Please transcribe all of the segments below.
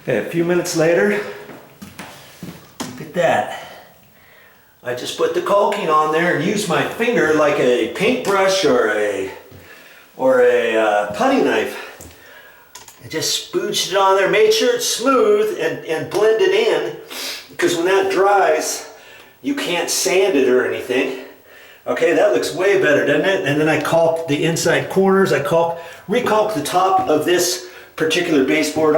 Okay, a few minutes later, look at that. I just put the caulking on there and used my finger like a paintbrush or a putty knife. I just spooched it on there, made sure it's smooth and blend it in, because when that dries, you can't sand it or anything. Okay, that looks way better, doesn't it? And then I caulked the inside corners. I recaulked the top of this particular baseboard.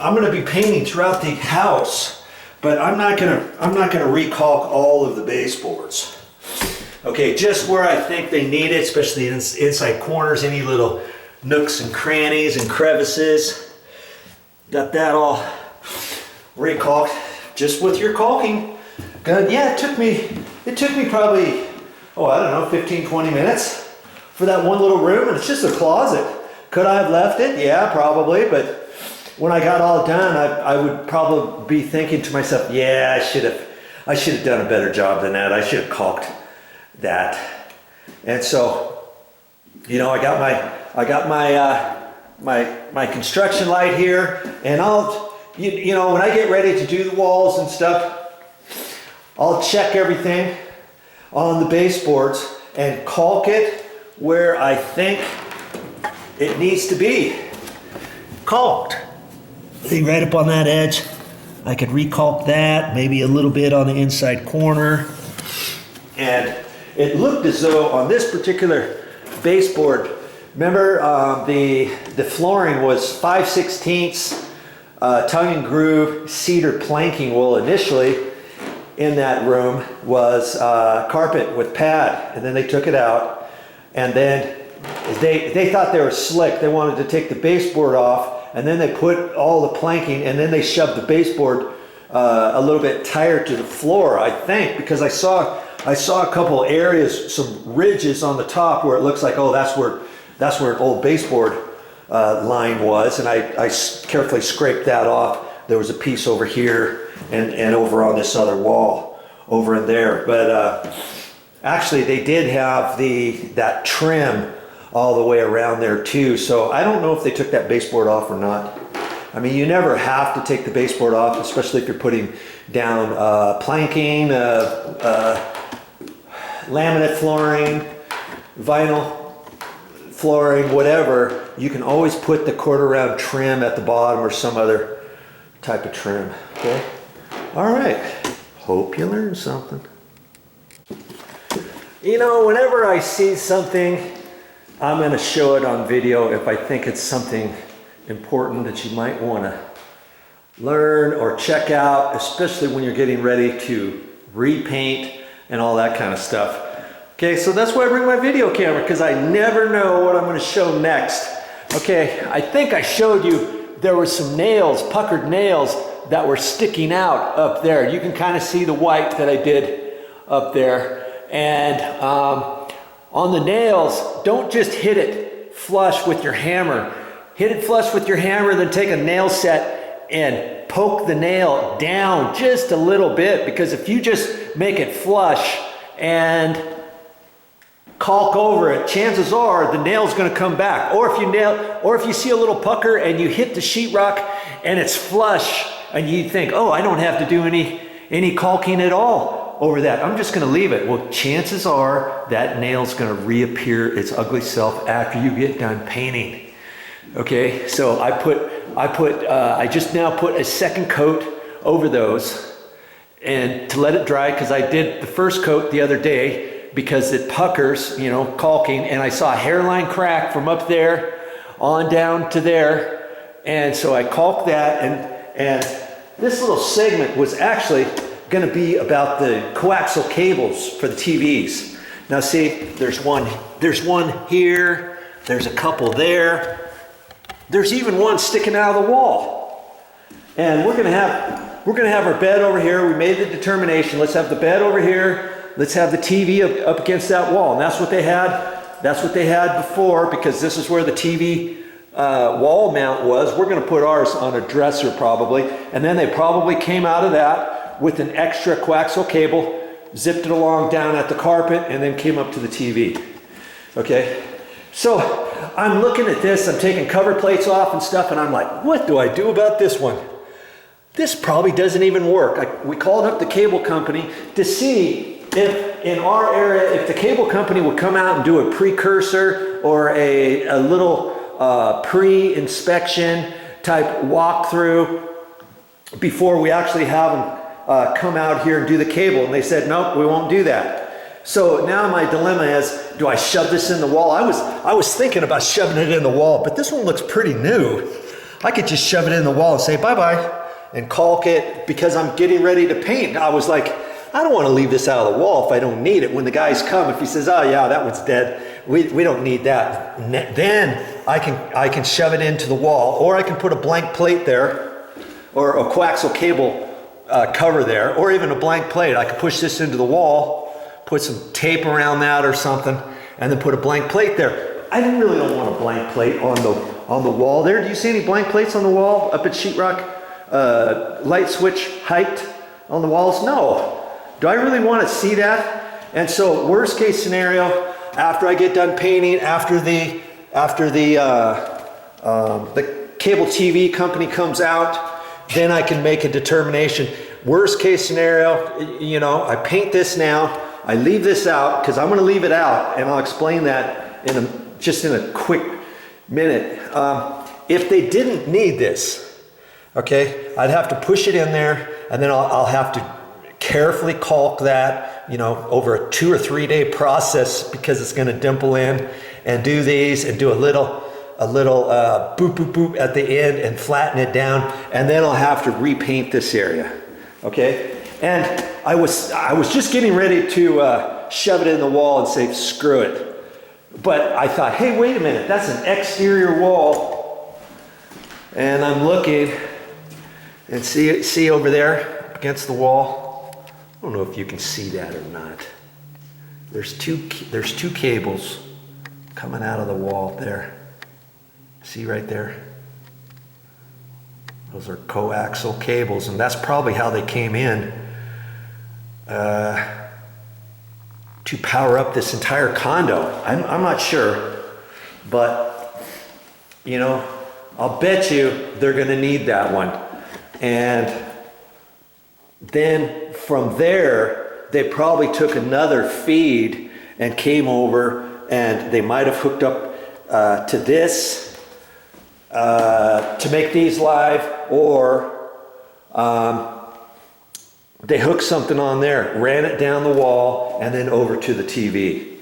I'm gonna be painting throughout the house, but I'm not gonna recaulk all of the baseboards. Okay, just where I think they need it, especially in inside corners, any little nooks and crannies and crevices. Got that all recaulked just with your caulking. Good. Yeah, it took me probably, I don't know, 15, 20 minutes for that one little room, and it's just a closet. Could I have left it? Yeah, probably, but when I got all done, I would probably be thinking to myself, yeah, I should have done a better job than that. I should have caulked that. And so, you know, I got my construction light here, and you know, when I get ready to do the walls and stuff, I'll check everything on the baseboards and caulk it where I think it needs to be caulked. See, right up on that edge, I could recaulk that, maybe a little bit on the inside corner. And it looked as though on this particular baseboard, remember the flooring was 5/16 tongue and groove cedar planking. Well, initially in that room was carpet with pad, and then they took it out, and then they thought they were slick. They wanted to take the baseboard off, and then they put all the planking, and then they shoved the baseboard a little bit tighter to the floor, I think, because I saw a couple areas, some ridges on the top where it looks like, oh, that's where an old baseboard line was, and I carefully scraped that off. There was a piece over here and over on this other wall over in there, but actually they did have that trim all the way around there too. So I don't know if they took that baseboard off or not. I mean, you never have to take the baseboard off, especially if you're putting down planking, laminate flooring, vinyl flooring, whatever. You can always put the quarter round trim at the bottom or some other type of trim. Okay. All right. Hope you learned something. You know, whenever I see something, I'm going to show it on video if I think it's something important that you might want to learn or check out, especially when you're getting ready to repaint and all that kind of stuff. Okay, so that's why I bring my video camera, because I never know what I'm going to show next. Okay, I think I showed you there were some nails, puckered nails, that were sticking out up there. You can kind of see the white that I did up there. And on the nails, don't just hit it flush with your hammer. Hit it flush with your hammer, then take a nail set and poke the nail down just a little bit, because if you just make it flush and caulk over it, chances are the nail's going to come back. Or if you see a little pucker and you hit the sheetrock and it's flush, and you think, oh, I don't have to do any caulking at all over that. I'm just going to leave it. Well, chances are that nail's going to reappear its ugly self after you get done painting. Okay, so I just now put a second coat over those, and to let it dry, because I did the first coat the other day because it puckers, you know, caulking, and I saw a hairline crack from up there on down to there, and so I caulked that, and this little segment was actually going to be about the coaxial cables for the TVs. Now see, there's one here, there's a couple there, there's even one sticking out of the wall. And we're going to have our bed over here. We made the determination, let's have the bed over here, let's have the TV up against that wall. And that's what they had before, because this is where the TV wall mount was. We're going to put ours on a dresser probably, and then they probably came out of that with an extra coaxial cable, zipped it along down at the carpet, and then came up to the TV. Okay, so I'm looking at this, I'm taking cover plates off and stuff, and I'm like, what do I do about this one? This probably doesn't even work. We called up the cable company to see if in our area, if the cable company would come out and do a precursor or a little pre-inspection type walkthrough before we actually have them come out here and do the cable. And they said, nope, we won't do that. So now my dilemma is, do I shove this in the wall? I was thinking about shoving it in the wall, but this one looks pretty new. I could just shove it in the wall and say bye-bye and caulk it because I'm getting ready to paint. I was like, I don't want to leave this out of the wall if I don't need it. When the guys come, if he says, oh yeah, that one's dead, we don't need that. Then I can shove it into the wall, or I can put a blank plate there, or a coaxial cable cover there, or even a blank plate. I could push this into the wall, put some tape around that or something, and then put a blank plate there. I really don't want a blank plate on the wall there. Do you see any blank plates on the wall up at sheetrock? Light switch height on the walls? No. Do I really want to see that? And so worst case scenario, after I get done painting, after the cable TV company comes out, then I can make a determination. Worst case scenario, you know, I paint this now, I leave this out because I'm going to leave it out, and I'll explain that just in a quick minute. If they didn't need this, okay, I'd have to push it in there, and then I'll have to carefully caulk that, you know, over a 2 or 3 day process because it's going to dimple in, and do these and do a little boop boop boop at the end and flatten it down, and then I'll have to repaint this area. Okay, and I was just getting ready to shove it in the wall and say screw it, but I thought, hey, wait a minute, that's an exterior wall, and I'm looking and see over there against the wall. I don't know if you can see that or not. There's two cables coming out of the wall there. See right there? Those are coaxial cables, and that's probably how they came in to power up this entire condo. I'm not sure, but you know, I'll bet you they're going to need that one. And then from there, they probably took another feed and came over, and they might have hooked up to this to make these live, or they hooked something on there, ran it down the wall, and then over to the TV.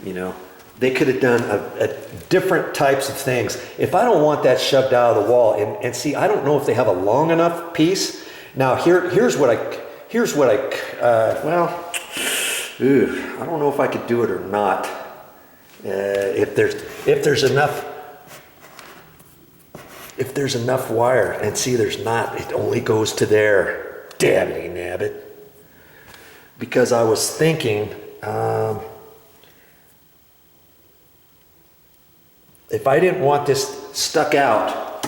You know, they could have done a different types of things. If I don't want that shoved out of the wall, and see, I don't know if they have a long enough piece. Now here's what I well, I don't know if I could do it or not. If there's enough wire, and see, there's not. It only goes to there. Damn nabbit. Because I was thinking, if I didn't want this stuck out,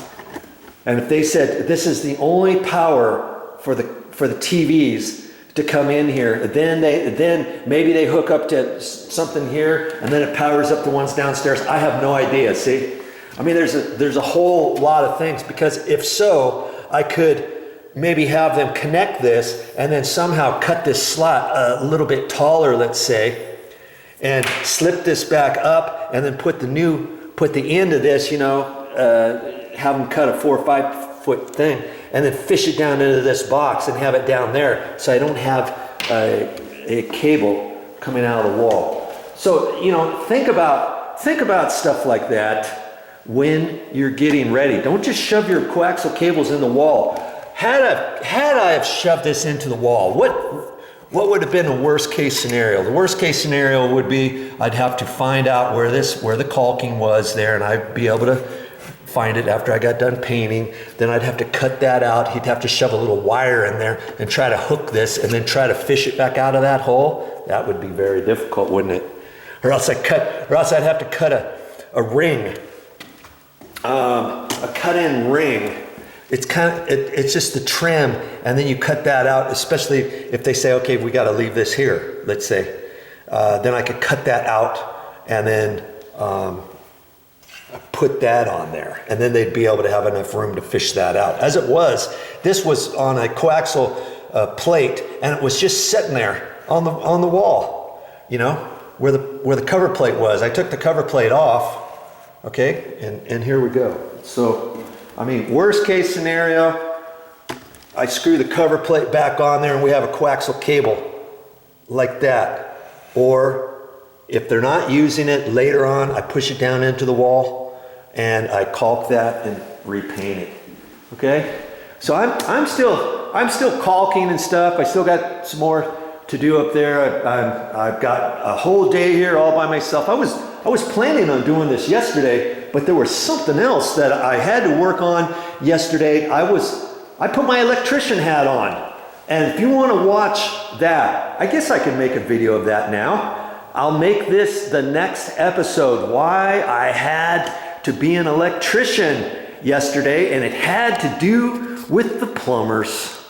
and if they said this is the only power for the TVs to come in here, then maybe they hook up to something here, and then it powers up the ones downstairs. I have no idea. See, I mean, there's a whole lot of things, because if so, I could maybe have them connect this and then somehow cut this slot a little bit taller, let's say, and slip this back up, and then put the end of this, you know, have them cut a 4 or 5 foot thing, and then fish it down into this box and have it down there, so I don't have a cable coming out of the wall. So, you know, think about stuff like that when you're getting ready. Don't just shove your coaxial cables in the wall. Had I have shoved this into the wall, what would have been the worst case scenario? The worst case scenario would be I'd have to find out where the caulking was there, and I'd be able to find it after I got done painting. Then I'd have to cut that out. He'd have to shove a little wire in there and try to hook this, and then try to fish it back out of that hole. That would be very difficult, wouldn't it? Or else I'd have to cut a ring, a cut-in ring. It's just the trim, and then you cut that out, especially if they say, okay, we got to leave this here, let's say. Then I could cut that out, and then put that on there, and then they'd be able to have enough room to fish that out. As it was, this was on a coaxial plate, and it was just sitting there on the wall, you know, where the cover plate was. I took the cover plate off, okay, and here we go. So, I mean, worst case scenario, I screw the cover plate back on there and we have a coaxial cable like that. Or if they're not using it later on, I push it down into the wall and I caulk that and repaint it. Okay? So I'm still caulking and stuff. I still got some more to do up there. I've got a whole day here all by myself. I was planning on doing this yesterday, but there was something else that I had to work on yesterday. I put my electrician hat on. And if you want to watch that, I guess I can make a video of that now. I'll make this the next episode, why I had to be an electrician yesterday, and it had to do with the plumbers.